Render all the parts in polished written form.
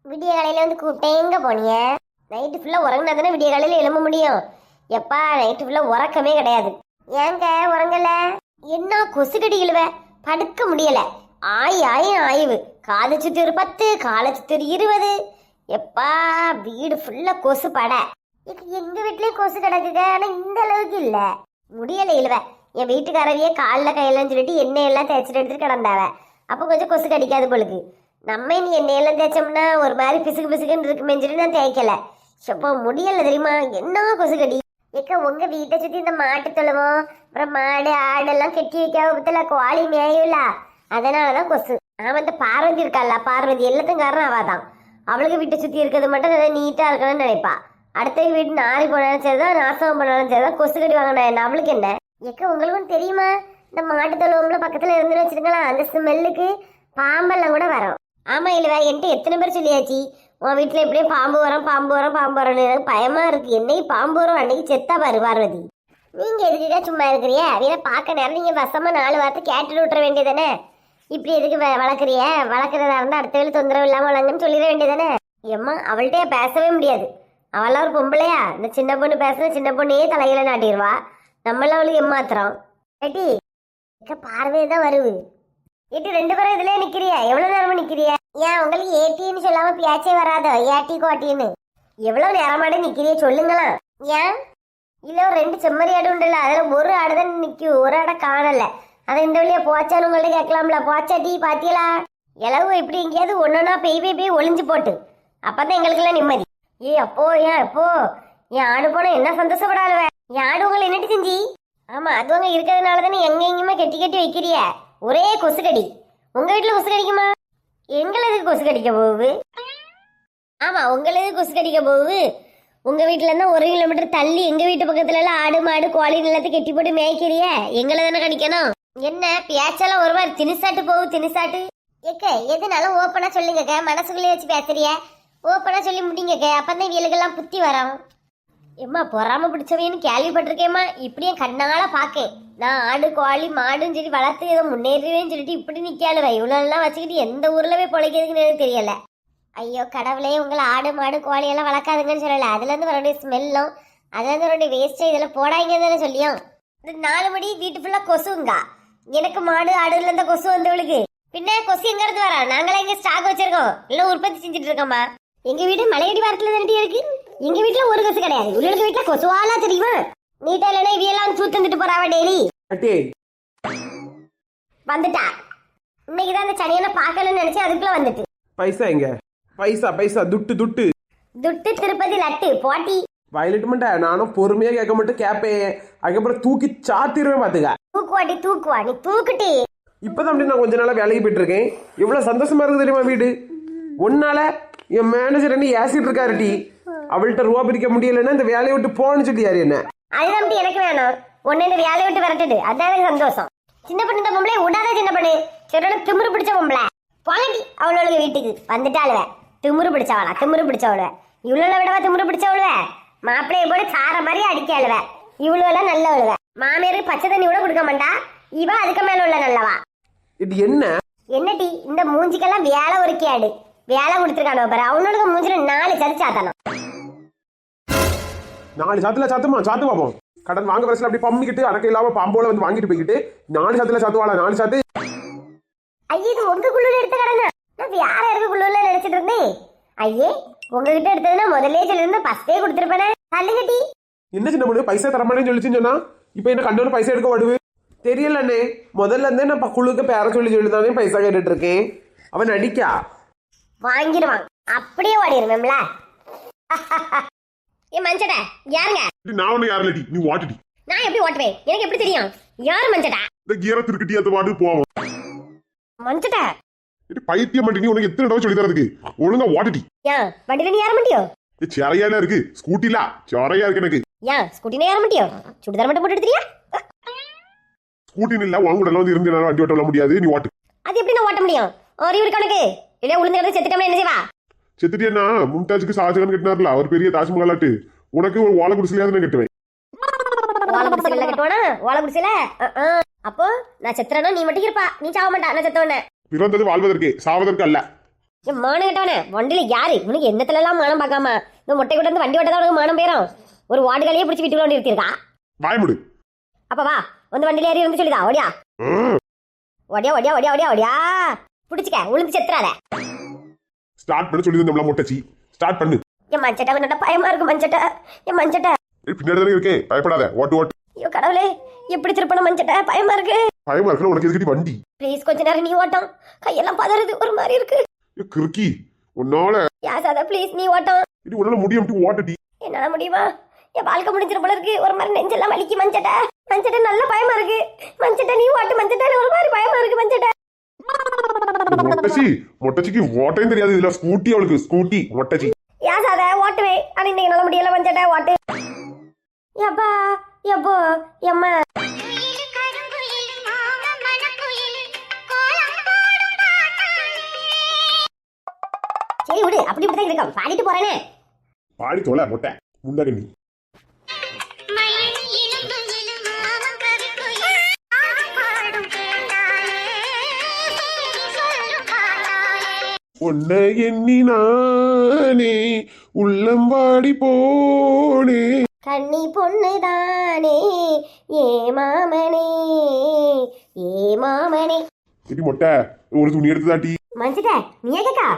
விடிய காலையில வந்து கூப்பிட்டேன், எங்க போனிய? நைட்டு ஃபுல்லா உறங்கினா தானே விடிய காலையில எழும்ப முடியும். எப்பா நைட்டு ஃபுல்லா உறக்கமே கிடையாது. ஏங்க உறங்கல? என்ன கொசு கடிகளுவ, படுக்க முடியல. ஆய்வு காது சுத்தி ஒரு 10, காலை சுத்தி ஒரு 20. எப்பா வீடு ஃபுல்லா கொசு பட. எங்க வீட்லயும் கொசு கிடக்குங்க, ஆனா இந்த அளவுக்கு இல்ல. முடியல இழுவ. என் வீட்டுக்காரவியே காலில் கையெல்லாம் சொல்லிட்டு எண்ணெய் எல்லாம் தேய்ச்சிட்டு எடுத்துட்டு கிடந்தாவ. அப்போ கொஞ்சம் கொசு கடிக்காது பொழுது. நம்ம இனி எண்ணெயெல்லாம் தேய்ச்சோம்னா ஒரு மாதிரி பிசுக்கு பிசுக்குன்னு இருக்குமே சொல்லி நான் தேய்க்கல. இப்போ முடியல தெரியுமா, என்ன கொசு கடி. உங்க வீட்டை சுத்தி இந்த மாட்டு தொழுவோம், அப்புறம் மாடு ஆடெல்லாம் கெட்டி வைக்காம பத்தில கோழி மேயும்ல, அதனாலதான் கொசு. அவன் இந்த பார்வதி இருக்கால, பார்வதி எல்லாத்துக்கும் காரணம் அவதான். அவளுக்கு வீட்டை சுத்தி இருக்கிறது மட்டும் நல்லா நீட்டா இருக்கணும்னு நினைப்பா. அடுத்த வீட்டு நாரி போனாலும் சரிதான், நாசம் போனாலும் சரிதான், கொசு கடி வாங்கினா என்ன, அவளுக்கு என்ன. உங்களுக்கும் தெரியுமா, இந்த மாட்டு தொழுவம்ல பக்கத்துல இருந்து வச்சிருங்களா, அந்த ஸ்மெல்லுக்கு பாம்பெல்லாம் கூட வரும். ஆமா இல்லவா, என்கிட்ட எத்தனை பேர் சொல்லியாச்சு, உன் வீட்டுல எப்படியும் பாம்பு வரும் பாம்பு வரும் பாம்பு வரும்னு. எனக்கு பயமா இருக்கு. என்னைக்கு பாம்பு வரும் அன்னைக்கு செத்தா பாரு பார்வதி. நீங்க எதுக்குக்கா சும்மா இருக்கிறிய? வீர பார்க்க நேரம் நீங்க வசமா 4 வார்த்தை கேட்டுட்டு விட்டுற வேண்டியதானே. இப்படி எதுக்கு வளர்க்குறிய? வளர்க்குறதா இருந்தா அடுத்த வேலை தொந்தரவு இல்லாம வளங்குன்னு சொல்லிட வேண்டியதானே. ஏம்மா அவள்கிட்ட பேசவே முடியாது. அவளாம் ஒரு பொம்பளையா? இந்த சின்ன பொண்ணு பேசுனா சின்ன பொண்ணையே தலையில நாட்டிடுவா. நம்மளாம் அவளுக்கு ஏமாத்துறோம். ஏட்டி பார்வையே தான் வருது. ஏட்டி 2 பேரும் இதுல நிக்கிறியா? எவ்வளவு நேரமா நிக்கிறிய? ஏன் உங்களுக்கு ஏட்டின்னு சொல்லாம பேச்சே வராதோ? ஏட்டி கோட்டின்னு எவ்வளவு நேரமாட நிக்கிறிய சொல்லுங்களா? ஏன் இல்ல ஒரு 2 செம்மறி ஆடு உண்டுல்ல, அதுல ஒரு ஆடுதான் நிக்கும், ஒரு ஆடை காணல. அதை இந்த வழியா போச்சான்னு உங்கள்ட்ட கேட்கலாம்ல. போச்சா டீ பாத்தியலா? இளவு இப்படி எங்கேயாவது ஒன்னொன்னா பெய் ஒளிஞ்சு போட்டு, அப்பதான் எங்களுக்கு எல்லாம் நிம்மதி. அப்போ என் ஆடு போனா என்ன சந்தோஷப்படாதுவ. என் ஆடு உங்களை என்னட்டு செஞ்சி? ஆமா அது உங்க இருக்கிறதுனால தானே எங்க எங்கேயுமே கெட்டி கெட்டி வைக்கிறிய. ஒரே கொசு கடி. உங்க வீட்டுல கொசு கடிக்குமா? எங்களுக்கு கொசு கடிக்க போகுது. ஆமா உங்களுக்கு கொசு கடிக்க போகுது. உங்க வீட்டுல இருந்தா 1 கிலோமீட்டர் தள்ளி எங்க வீட்டு பக்கத்துல எல்லாம் ஆடு மாடு கோழி எல்லாத்தையும் கெட்டி போட்டு மேய்க்கிறிய. எங்களை தானே கடிக்கணும். என்ன பேச்செல்லாம் ஒரு மாதிரி திணிசாட்டு போகுது, திணிசாட்டு. எதுனாலும் ஓப்பனா சொல்லுங்க, மனசுக்குள்ளே வச்சு பேசுறிய. ஓப்பனா சொல்லி முடிங்க, அப்பதான் இவளுக்கெல்லாம் புத்தி வரும். எம்மா பொறாம பிடிச்சவைன்னு கேள்விப்பட்டிருக்கேம்மா. இப்படியே கண்ணால பாக்கேன். நான் ஆடு கோழி மாடுன்னு சொல்லி வளர்த்து ஏதோ முன்னேறுவேன்னு சொல்லிட்டு இப்படி நிக்காளுவ. இவ்வளோலாம் வச்சுக்கிட்டு எந்த ஊர்ல போய் பொழைக்கிறதுக்குன்னு எனக்கு தெரியல. ஐயோ கடவுளே, உங்களை ஆடு மாடு கோழி எல்லாம் வளர்க்காதுங்கன்னு சொல்லல. அதுல இருந்து வரக்கூடிய ஸ்மெல்லும் அதுல இருந்து வரக்கூடிய வேஸ்ட் இதெல்லாம் போடாங்க தானே சொல்லியும். இந்த 4 மணி வீட்டு ஃபுல்லா கொசுங்க. எனக்கு மாடு ஆடுல இருந்த கொசு வந்தவளுக்கு பின்ன கொசு எங்க இருந்து வரா? நாங்களே இங்க ஸ்டாக் வச்சிருக்கோம், எல்லாம் உற்பத்தி செஞ்சுட்டு இருக்கோம்மா. எங்க வீடு மலையடி வாரத்துல தானே இருக்கு. எங்க வீட்டுல ஒரு கொசு கிடையாது. உங்களுக்கு வீட்டுல கொசுவாலா தெரியுமா? நீட்டா இல்லைன்னா இவையெல்லாம் சூத்துட்டு போறாவா டெய்லி. வந்துட்டா இன்னைக்குதான் அந்த சனியனை பார்க்கலன்னு நினைச்சு அதுக்குள்ள வந்துட்டு. பைசா எங்க? பைசா பைசா துட்டு துட்டு துட்டு திருப்பதி லட்டு போட்டி. வயலட் மண்ட நானும் பொறுமையா கேட்க மட்டும் கேப்பேன். அதுக்கப்புறம் தூக்கி சாத்திடுவேன் பாத்துக்க. தூக்குவாடி தூக்குவா, நீ தூக்குட்டி. இப்பதான் அப்படி நான் கொஞ்ச நாளா வேலைக்கு போயிட்டு இருக்கேன். எவ்வளவு சந்தோஷமா இருக்கு தெரியுமா வீடு. ஒன்னால என் மேனேஜர் என்ன ஏசிட்டு இருக்காரு டி. அவள்கிட்ட ரூபா பிரிக்க முடியலன்னா இந்த வேலையை விட்டு போன்னு சொல்லியாரு என்ன. அதுதான் எனக்கு வேணும். ஒன்னு இந்த வேலையை விட்டு விரட்டுடு, அதான் எனக்கு சந்தோஷம். சின்ன பொண்ணு இந்த பொம்பளை விடாத. சின்ன பொண்ணு சரியான திமுரு பிடிச்ச பொம்பளை. போங்கடி அவளோட வீட்டுக்கு வந்துட்டாளுவ. திமுரு பிடிச்சவளா? திமுரு பிடிச்சவளுவ. இவ்வளோ விடவா திமுரு பிடிச்சவளுவ? மாப்பிள்ளைய போல சார மாதிரி அடிக்காளுவ. இவ்வளோ எல்லாம் நல்லவளுவ. மாமியாருக்கு பச்சை தண்ணி கூட கொடுக்க மாட்டா. இவ அதுக்கு மேல உள்ள நல்லவா. இது என்ன என்னடி இந்த மூஞ்சிக்கெல்லாம் வேலை ஒரு கேடு. வேலை கொடுத்துருக்கானோ பாரு. அவனோட மூஞ்சில 4 சதி சாத்தணும். 4 சாத்துல சாத்துமா? சாத்து பாப்போம். கடன் வாங்க வரல அப்படி பம்மிக்கிட்டு அடக்க இல்லாம பாம்போல வந்து வாங்கிட்டு போய்கிட்டு 4 சாத்துல சாத்துவாளா? 4 சாத்து. ஐயே இது உங்க குழுல எடுத்த கடனா? நான் யார இருக்க குழுல நினைச்சிட்டு இருந்தேன். ஐயே உங்ககிட்ட எடுத்ததுன்னா முதல்ல சொல்லிருந்தா பஸ்டே கொடுத்துருப்பேனே. தள்ளுகட்டி என்ன சின்ன பொண்ணு பைசா தரமாட்டேன்னு சொல்லிச்சுன்னு சொன்னா இப்ப என்ன கண்டோட பைசா எடுக்க வருது தெரியல அண்ணே. முதல்ல இருந்தே நான் குழுக்கு பேர சொல்லிதானே பைசா கேட்டுட்டு இருக்கேன். அவன் அடிக்கா வாங்கிடுவான். அப்படியே ஓடிடுவேன்ல. ஏ மஞ்சடா யாருங்க? நான் ஒண்ணு யாருலடி, நீ வாட்டுடி. நான் எப்படி ஓட்டுவேன்? எனக்கு எப்படி தெரியும் யாரு மஞ்சடா? இந்த கீரை திருக்கட்டி அது வாட்டு போவோம். மஞ்சடா பைத்தியம் பண்ணி உனக்கு எத்தனை தடவை சொல்லி தரதுக்கு? ஒழுங்கா வாட்டுடி. ஏன் வண்டியில நீ ஏற மாட்டியோ? சேரையால இருக்கு ஸ்கூட்டில சேரையா இருக்கு எனக்கு. ஏன் ஸ்கூட்டில ஏற மாட்டியோ? சுடிதார் மட்டும் போட்டு எடுத்துறியா? ஸ்கூட்டின்னு இல்ல வாங்க கூட வந்து இருந்து வண்டி ஓட்ட முடியாது. நீ வாட்டு. அது எப்படி நான் ஓட்ட முடியும்? அறிவு இருக்கா உனக்கு? இல்ல உளுந்து கிடந்து செத்துட்டோம்னா என்ன செய்வா? செத்துட்டியா? மும்தாஜுக்கு ஷாஜகான் கட்டினார்ல அவர் பெரிய தாஜ்மஹாலாட்டு. உனக்கு ஒரு ஓலை குடிசையாவது நான் கட்டுவேன். ஓலை குடிசைல கட்டுவானா? ஓலை குடிசைல அப்போ நான் செத்துறேன்னா நீ மட்டும் இருப்பா. நீ சாவ மாட்டா. நான் செத்தவன பிறந்தது வாழ்வதற்கு சாவதற்கு அல்ல. என் மானம் கேட்டவனே வண்டியில யாரு இவனுக்கு என்னத்துல எல்லாம் மானம் பார்க்காம இந்த மொட்டை கூட இருந்து வண்டி ஓட்டதான் உனக்கு மானம் பேரும் ஒரு வார்டுகளையே பிடிச்சி வீட்டுக்குள்ள வண்டி நிறுத்திருக்கா. வாய்முடு. அப்ப வா வந்து வண்டியில ஏறி வந்து சொல்லிதா ஓடியா ஓடியா ஓடியா ஓடியா ஓடியா ஓடியா பிடிச்சிக்க உளுந்து செத்துறாத. ஸ்டார்ட் பண்ண சொல்லி நம்மள மொட்டச்சி ஸ்டார்ட் பண்ணு. என் மஞ்சட்டை உன்னோட பயமா இருக்கு மஞ்சட்டை என் மஞ்சட்டை. பின்னாடி தானே இருக்கேன், பயப்படாத. ஓட்டு ஓட்டு. ஐயோ கடவுளே எப்படி திருப்பண மஞ்சட்டை பயமா இருக்கு. பயமா இருக்குன்னா உனக்கு எதுக்கடி வண்டி? ப்ளீஸ் கொஞ்ச நேரம் நீ ஓட்டம் கையெல்லாம் பதறுது ஒரு மாதிரி இருக்கு. கிறுக்கி உன்னால யாசாதா ப்ளீஸ் நீ ஓட்டம். இது உன்னால முடியும் ஓட்டடி. என்னால முடியுமா? என் வாழ்க்கை முடிஞ்சிட போல இருக்கு. ஒரு மாதிரி நெஞ்செல்லாம் வலிக்கு மஞ்சட்டை. மஞ்சட்டை நல்ல பயமா இருக்கு. மஞ்சட்டை நீ ஓட்டு மஞ்சட்டை ஒரு மாதிரி பயமா இருக்கு மஞ்சட்டை. மொட்டச்சிக்கு ஓட்டையும் தெரியாது. இதுல ஸ்கூட்டி அவளுக்கு ஸ்கூட்டி மொட்டச்சி. யாசாத ஓட்டுவே ஆனா இன்னைக்கு நல்ல முடியல மஞ்சட்டை ஓட்டு. எப்பா எப்போ எம்மா சரி விடு அப்படி இப்படிதான் இருக்கும் பாடிட்டு போறேனே. பாடி தோல மொட்டை முண்டகண்ணி. உன்னை எண்ணி நானே உள்ளம் வாடி போனே. கண்ணி பொண்ணுதானே ஏ மாமனே ஏ மாமனே. இடி மொட்டை ஒரு துணி எடுத்துதாட்டி. மஞ்சட்டை நீ கேக்கா?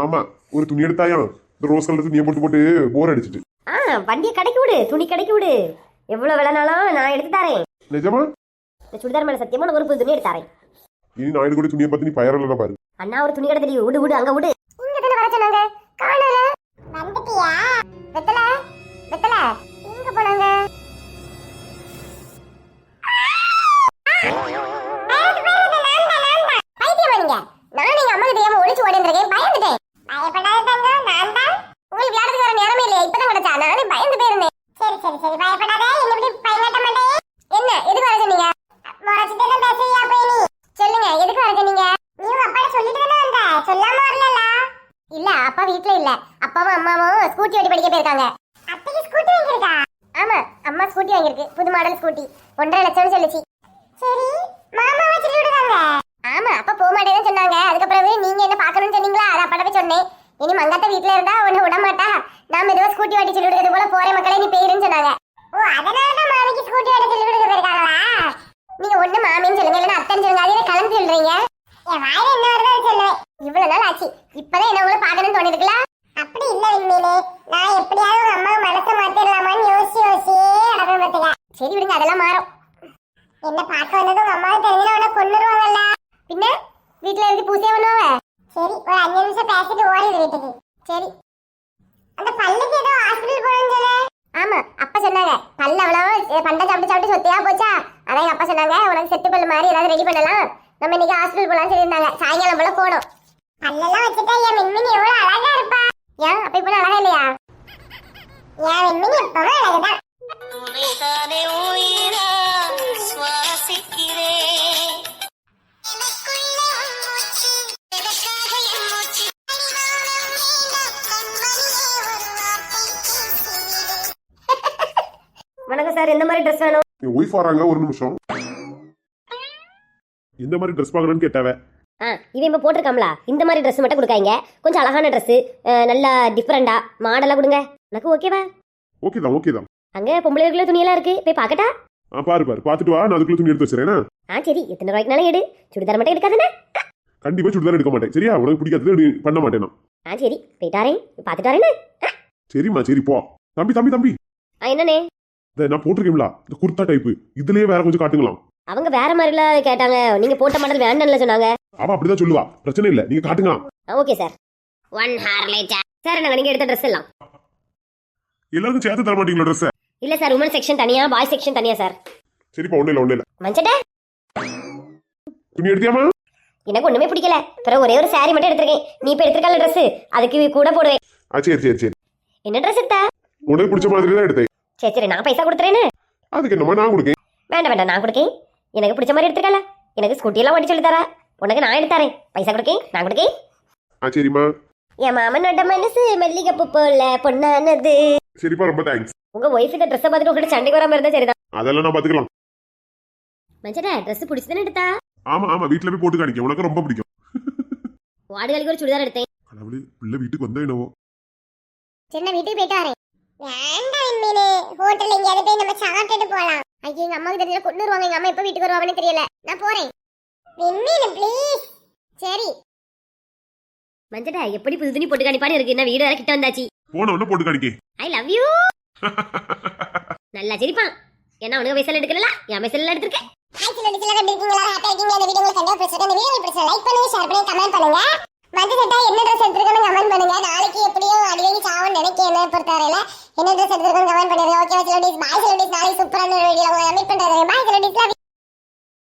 ஆமா ஒரு துணி எடுத்தாயும் இந்த ரோஸ் கலர் துணியை போட்டு போட்டு போர் அடிச்சிட்டு. வண்டியை கடைக்கு விடு துணி கடைக்கு விடு. எவ்வளவு விலைனாலும் நான் எடுத்து தரேன். நிஜமா? இந்த சுடிதார் மேல சத்தியமா உனக்கு ஒரு புது துணி எடுத்து தரேன். இனி நான் கூட துணியை பார்த்து நீ பயரல பாரு. அண்ணா ஒரு துணி கடை தெரியும் விடு விடு அங்க விடு. இங்க தான வர சொன்னாங்க காணல. வந்துட்டியா? வெத்தல வெத்தல எங்க போனாங்க? நான் எங்க அம்மா கிட்ட ஏமா ஒளிச்சு ஓடி வந்திருக்கேன் பயந்துட்டேன். பயப்படாதங்க நான் தான் உங்களுக்கு விளையாடுறதுக்கு வர நேரமே இல்லையா இப்பதான் கிடைச்சா நானே பயந்து போயிருந்தேன். சரி சரி சரி பயப்படாத என்ன இப்படி பயங்கட்ட மாட்டேன். என்ன எதுக்கு வர சொன்னீங்க? மறச்சிட்டே தான் பேசுறியா போய் நீ சொல்லுங்க எதுக்கு வர சொன்னீங்க? நீ அப்பா சொல்லிட்டு தானே வந்த சொல்லாம வரலல. இல்ல அப்பா வீட்ல இல்ல அப்பாவும் அம்மாவும் ஸ்கூட்டி ஓட்டி படிக்க போயிருக்காங்க. அத்தைக்கு ஸ்கூட்டி வாங்கிருக்கா? ஆமா அம்மா ஸ்கூட்டி வாங்கிருக்கு புது மாடல் ஸ்கூட்டி 1.5 லட்சம் சொல்லுச்சு. சரி மாமா வச்சிட்டு விடுறாங்க. ஆமா அப்பா போக மாட்டேன்னு சொன்னாங்க. அதுக்கப்புறம் நீங்க என்ன பார்க்கணும்னு சொன்னீங்களா அதை அப்பா போய் சொன்னேன். இனி மங்காத்த வீட்ல இருந்தா உன்னை விட மாட்டா நான் மெதுவா ஸ்கூட்டி ஓட்டி சொல்லி விடுறது போல போற மக்களே நீ பேருன்னு சொன்னாங்க. ஓ அதனாலதான் மாமிக்கு ஸ்கூட்டி ஓட்ட சொல்லி விடுறது போயிருக்காங்களா? நீங்க ஒண்ணு மாமின்னு சொல்லுங்க இல்லைன்னா அத்தன்னு சொல்லுங்க. அதே கலந்து சொல்றீங்க. என் வாயில என்ன வருதோ சொல்லுவேன். இவ்வளவு நாள் ஆச்சு இப்பதான் என்ன உங்களை பார்க்கணும்னு தோணிருக்குல. அப்படி இல்ல உண்மையிலே நான் எப்படியாவது உங்க அம்மா மனசை மாத்திடலாமான்னு யோசிச்சே நடக்கும் பார்த்துக்க. சரி விடுங்க அதெல்லாம் மாறும். என்ன பார்க்க வந்தது உங்க அம்மாவுக்கு தெரிஞ்சா உடனே கொண்டுருவாங்கல்ல. பின்ன வீட்டுல இருந்து பூசையே பண்ணுவாங்க. சரி ஒரு 5 நிமிஷம் பேசிட்டு ஓடிடு வீட்டுக்கு. சரி அந்த பல்லுக்கு ஏதோ ஹாஸ்பிட்டல் போகணும்னு சொல்ல. ஆமா அப்பா சொன்னாங்க பல்லு அவ்வளவு பண்டை சாப்பிட்டு சாப்பிட்டு சொத்தையா போச்சா. அதான் அப்பா சொன்னாங்க உனக்கு செட்டு பல்லு மாதிரி ஏதாவது ரெடி பண்ணலாம் நம்ம இன்னைக்கு ஹாஸ்பிட்டல் போலாம் சொல்லியிருந்தாங்க. சாயங்காலம் போல போனோம். பல்லெல்லாம் வச்சுட்டா என் மின்மினி எவ்வளவு அழகா இருப்பா. ஏன் அப்ப இப்ப அழகா இல்லையா? என் மின்மினி எப்பவும் அழகுதான். வணக்கம் சார் எந்த மாதிரி ட்ரெஸ் வேணும்? என் ஒய்ஃப் வராங்க ஒரு நிமிஷம். இந்த மாதிரி ட்ரெஸ் பார்க்கணும்னு கேட்டாவே. இவன் இப்போ போட்டிருக்காம்ல இந்த மாதிரி ட்ரெஸ் மட்டும் கொடுக்காங்க. கொஞ்சம் அழகான ட்ரெஸ் நல்லா டிஃப்ரெண்டா மாடலா கொடுங்க. எனக்கு ஓகேவா? ஓகே தான் ஓகே தான். அங்க பொம்பளைகளுக்குள்ள துணியெல்லாம் இருக்கு போய் பார்க்கட்டா? பாரு பாரு பார்த்துட்டு வா நான் அதுக்குள்ள துணி எடுத்து வச்சிரேன். சரி எத்தனை ரூபாய்க்குனாலும் எடு. சுடிதார் மட்டும் எடுக்காதுண்ணா. கண்டிப்பா சுடிதார் எடுக்க மாட்டேன் சரியா? உனக்கு பிடிக்காதது பண்ண மாட்டேன் நான். சரி போயிட்டாரேன் பார்த்துட்டு வரேன்னு. சரிம்மா சரி போ. தம்பி தம்பி தம்பி என்னண்ணே? நான் போட்டிருக்கேன்ல இந்த குர்தா டைப்பு இதுலயே வேற கொஞ்சம் காட்டுங்களாம். அவங்க வேற மாதிரிலாம் கேட்டாங்க. நீங்க போட்ட மாடல் வேண்டாம்னு சொன்னாங்க. அவ அப்படிதான் சொல்லுவா பிரச்சனை இல்ல நீங்க காட்டுங்க. Okay sir 1 hour later. Sir நாங்க நீங்க எடுத்த ட்ரெஸ் எல்லாம் எல்லாருக்கும் சேர்த்து தர மாட்டீங்களா ட்ரெஸ்? இல்ல சார் உமன் செக்ஷன் தனியா பாய் செக்ஷன் தனியா சார். சரிப்பா ஒண்ணு இல்ல. மஞ்சட்டை துணி எடுத்தியாமா? எனக்கு ஒண்ணுமே பிடிக்கல. பிறகு ஒரே ஒரு saree மட்டும் எடுத்திருக்கேன். நீ இப்ப எடுத்திருக்கல ட்ரெஸ் அதுக்கு கூட போடுவேன். சரி சரி சரி. என்ன ட்ரெஸ் எடுத்த? உனக்கு பிடிச்ச மாதிரி தான் எடுத்தேன். சரி சரி நான் பைசா கொடுத்துறேன்னு. அதுக்கு என்னமா நான் கொடுக்கேன்? வேண்டாம் நான் கொடுக்கேன். எனக்கு பிடிச்ச மாதிரி எடுத்துக்கல. எனக்கு ஸ்கூட்டி எல்லாம் ஓட்டி சொல்லி தர. உனக்கு நான் எடுத்தாரேன். பைசா கொடுக்கேன் நான் கொடுக்கேன். சரிம்மா. என் மாமனோட மனசு மல்லிகைப்பூ போல பொண்ணானது. சரிப்பா ரொம்ப தேங்க்ஸ். உங்க ஒய்ஃப் இந்த ட்ரெஸ் பார்த்துட்டு உங்ககிட்ட சண்டைக்கு வராம இருந்தா சரிதான். அதெல்லாம் நான் பாத்துக்கலாம். மஞ்சடா ட்ரெஸ் பிடிச்சதானே எடுத்தா? ஆமா ஆமா வீட்ல போய் போட்டு காணிக்க உனக்கு ரொம்ப பிடிக்கும். வாடுகளுக்கு ஒரு சுடிதார் எடுத்தேன். கடவுளே பிள்ளை வீட்டுக்கு வந்தா என்னவோ. சரி நான் வீட்டுக்கு போயிட்டு வரேன். வேண்டாம் மீனே, ஹோட்டல்ல எங்கேயாவது போய் நம்ம சாப்பிட்டுட்டு போலாம். ஐயோ எங்க அம்மாவுக்கு தெரியல, கொண்டு வருவாங்க. எங்க அம்மா எப்ப வீட்டுக்கு வருவாங்கன்னு தெரியல. நான் போறேன். மீனே ப்ளீஸ். சரி மஞ்சடா, எப்படி புது துணி போட்டு காணிப்பாடு இருக்கு. என்ன வீடு வர கிட்ட வந்தாச்சு. போன உடனே போட்டு காணிக்கே. I love you. நல்லா சிரிப்பான். என்ன உனக்கு வயசுல எடுக்கல, என் வயசுல எடுத்துருக்கேன். ஹாய் சில டிஸ்ல எப்படி இருக்கீங்க? ஹாப்பியா இருக்கீங்க? இந்த வீடியோ உங்களுக்கு கண்டிப்பா பிடிச்சிருக்கு. இந்த வீடியோ பிடிச்சா லைக் பண்ணுங்க, ஷேர் பண்ணுங்க, கமெண்ட் பண்ணுங்க. மஞ்ச சட்டா என்ன ட்ரெஸ் எடுத்துருக்கேன்னு கமெண்ட் பண்ணுங்க. நாளைக்கு எப்படியோ அடிக்கடி சாவன்னு நினைக்கிறேன். பொறுத்தவரையில என்ன ட்ரெஸ் எடுத்துருக்கேன்னு கமெண்ட் பண்ணுங்க. ஓகே சில டிஸ், பாய் சில டிஸ். நாளைக்கு சூப்பரான ஒரு வீடியோ உங்களை மீட் பண்றேன். பாய் சில டிஸ்ல.